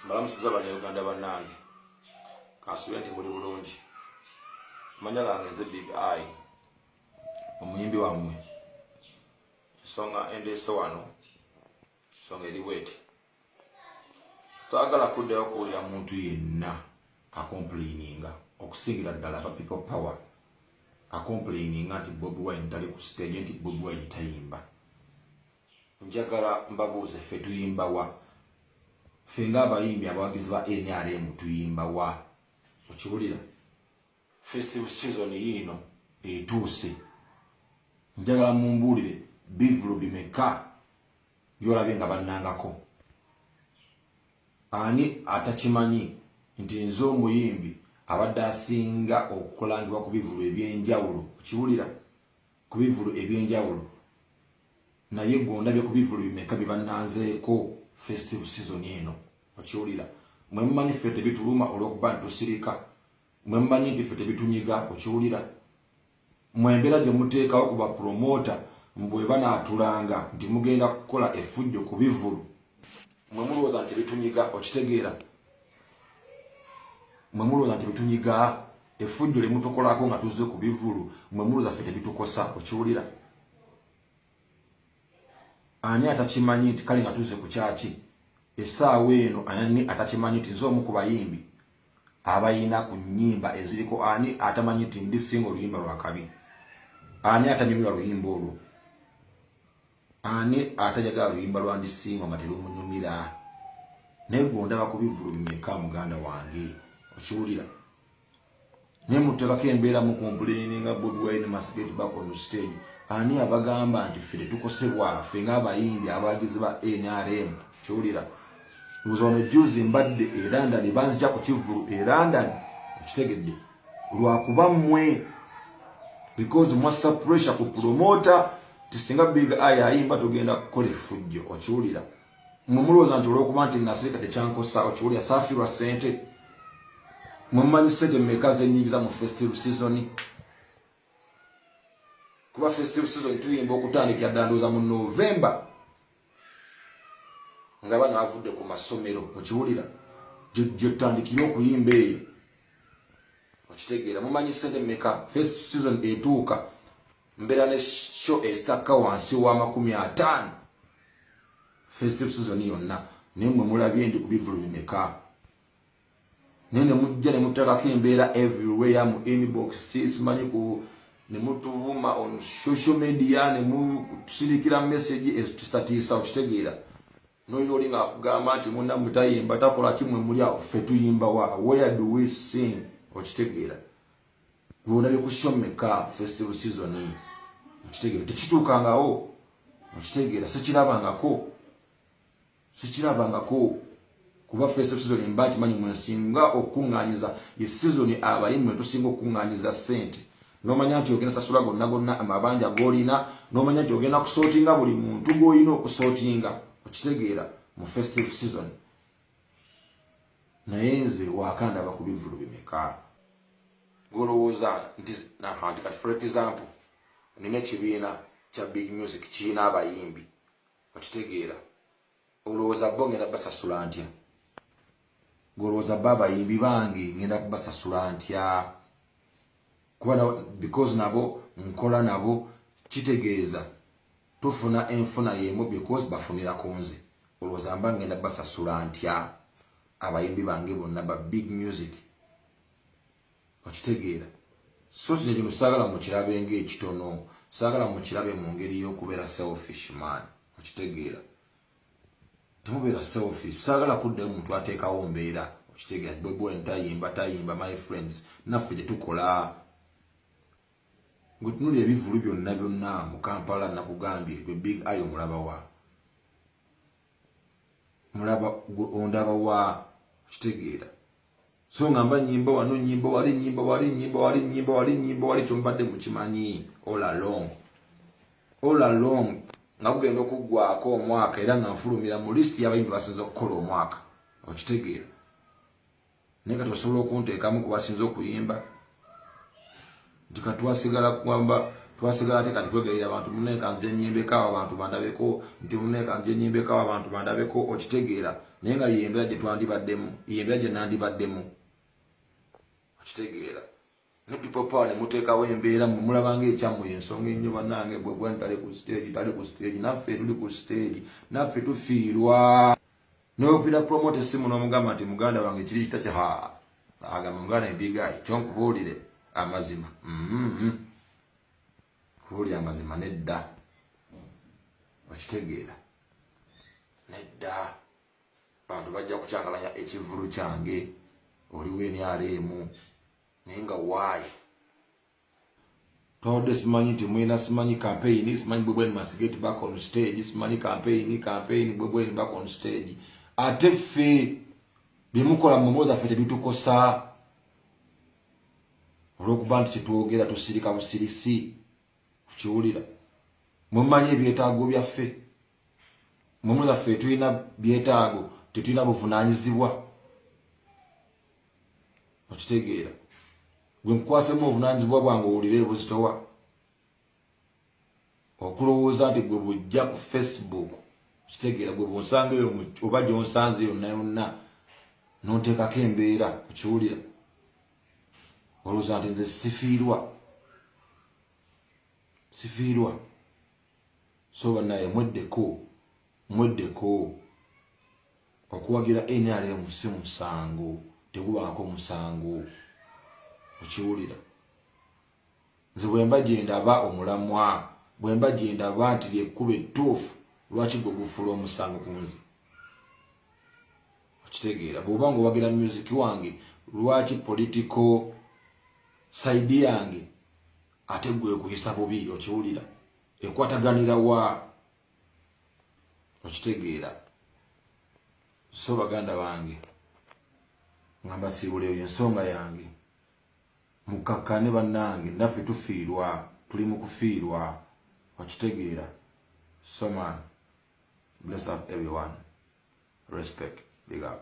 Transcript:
Mbalamusiza bannayuganda bannange kansuubire nti muli bulungi. Amanya gange nze Big Eye, omuyimbi wammwe. Ensonga endeese wano, ensonga eri bweti. Saagala kuddayo kuwulira muntu yenna akomplaininga okusingira ddala ba people power akomplaininga nti Bobi Wine tali ku stage, nti Bobi Wine tayimba. Njagala mbabuuze, ffe tuyimba wa? Ffe ng'abayimbi abawagizi ba NRM tuyimba wa? Okiwulira? Festival season yino etuuse. Njagala mumbuulire bivulu bimeka byolabye nga bannangako. Ani atakimanyi nti nze omuyimbi abadde asinga okukulangibwa ku bivulu ebyenjawulo? Okiwulira? Ku bivulu ebyenjawulo. Naye gondabye ku bivulu bimeka bibannanzeeko festive season eno. Okiwulira? Mwe mmanyi ffe tebituluma olw'okuba ntusirika. Mwe mmanyi nti ffe tebitunyiga. Okiwulira? Mwe embeera gye muteekawo ku bapromota mbwe banaatulanga nti mugenda kukola effujjo ku bivulu. Mwe mulowooza nti bitunyiga. Okitegeera? Mwe mulowooza nti bitunyiga. Effujjo lye mutukolako nga tuzze ku bivulu, mwe mulowooza ffe tebitukosa. Okiwulira? Ani atakimanyi nti kale nga tuzze ku kyaki essaawa eno? Ani atakimanyi nti nze omu ku bayimbi abayina ku nnyimba eziriko? Ani atamanyi nti ndi singa oluyimba lwa kabi? Ani atanyumirwa luyimba olwo? Ani atajagala luyimba lwa ndi singa nga terumunyumira? Naye gondaba ku bivulu bimeka muganda wange. Okiwulira? Naye muteekako embeera mu complaininga Bobi Wine must get back on the stage. Ani abagamba nti ffe tetukosebwa, ffe ng'abayimbi abawagizi ba NRM? Okiwulira? Uzono juzi mbadde e London, banzija ku kivulu e London. Okitegedde? Lwakuba mmwe because mwassa pressure ku promota tisinga Big Eye ayimba tugenda kukola effujjo. Okiwulira? Mwe mulowooza nti olw'okuba nti nasirika tekyankosa. Okiwulira? Saafirwa ssente. Mwe mmanyi ssente mmeka ze nnyingiza mu festive season? Kuba festive season tuyimba okutandikira ddala ndowooza mu November nga bana bavudde ku masomero. Okiwulira? Gye tutandikira okuyimba eyo. Okitegeera? Mumanyi ssente mmeka festive season etuuka mbeera ne show ezitakka wansi wa 50 festive season yonna. Naye mwe mulabye ndi ku bivulu bimeka. Naye ne mujja ne muteekako embeera everywhere mu inbox, simanyi ku ne mutuvuma on social media, ne musirikira message ezitutiisa. Okitegeera? N'oyo oli ng'akugamba nti munnammwe tayimba takola ki, mwe muli awo ffe tuyimba wa? Where do we sing? Okitegeera? Lwolabye ku show mmeka festival season? Okitegeera? Tekituukangawo. Okitegeera? Sikirabangako. Kuba festival season mba kimanyi mwe nsinga okuŋŋaanyiza season abayimbi mwe tusinga okuŋŋaanyiza ssente. N'omanya nti ogenda sasula gonna amabanja g'olina, n'omanya nti ogenda kusootinga buli muntu gw'olina okusootinga. Okitegeera? Mu festive season. Naye nze waakandaba ku bivulu bimeka. Golowooza nti kati for example nina ekibiina kya big music kirina abayimbi. Okitegeera? Olowooza bo ngenda basasula ntya? Golowooza bo abayimbi bange ngenda kubasasula ntya? Kuba because nabo nkola nabo, kitegeeza tufuna enfuna y'emu because bafunira ku nze. Olowooza mba ngenda basasula ntya abayimbi bange bonna ba big music? Okitegeera? So kino kino saagala mukirabe ng'ekitono, saagala mukirabe mu ngeri y'okubeera selfish man. Okitegeera? Temubeera selfish. Saagala kuddayo muntu ateekawo mbeera. Okitegeera? Bobi Wine tayimba my friends, naffe gye tukola. Ngutunulira ebivulu byonna mu Kampala nakugambye gwe Big Eye omulaba wa? Ondaba wa? Okitegeera? So ngamba nyimba wano, nyimba wali kyombadde mukimanyi all along nga kugenda okuggwako omwaka era nga nfulumira mu list y'abayimbi basinze okukola omwaka. Okitegeera? Naye kati osobola okunteekamu ku basinze okuyimba nti kati wasigala kugamba twasigala ate kati twegerera abantu muneka nze nyimbekawo abantu bandabeko nti muneka nze nyimbekawo abantu bandabeko okitegeera naye nga yembera gye twandibaddemu yembera gye nandibaddemu okitegeera ne people power ne muteekawo embeera mulabanga ekyammwe ensonga ennyo bannange bwe gwa tali ku stage naffe tuli ku stage naffe tufiirwa n'opira promote essimu n'omugamba nti muganda wange kiri kita kya agamba muganda embigayi kyonkubuulire amazima kubuulira amazima nedda okitegeera nedda bantu bajja kukyankalanya ekivulu kyange oliwo enyaleemu naye nga waayi tode simanyi nti mwina simanyi campaign simanyi bwebweni must get back on stage simanyi campaign bwebweni back on stage ate ffe byemukola mu mwoza ffe tebitukosa olw'okuba nti kyetwogera tusirika busirisi kukiwulira mumanyi ebyetaago byaffe mu mwoza ffe tulina byetaago tetulina buvunaanyizibwa okitegeera gwe nkwasemu obuvunaanyizibwa bwange owulire buzitowa okulowooza nti gwe bujja ku Facebook kitegeera gwe bw'onsangeyo oba gy'onsanze yonna yonna n'onteekako embeera okiwulira olowooza nti nze sifiirwa so bannaye mweddeko okuwagira NRM si musango tegubako musango okiwulira nze bwemba gyendaba omulamwa bwemba gyendaba nti lyekkuba ettuufu lwaki gwe gufuula omusango ku nze okitegeera bw'oba nga owagira music wange lwaki political side yange ate gwe kuyisa bubi okiwulira ekwataganira wa okitegeera so baganda bange ngamba sibuleyo ensonga yange mukakkane bannange naffe tufiirwa tuli mu kufiirwa okitegeera so man bless up everyone respect big up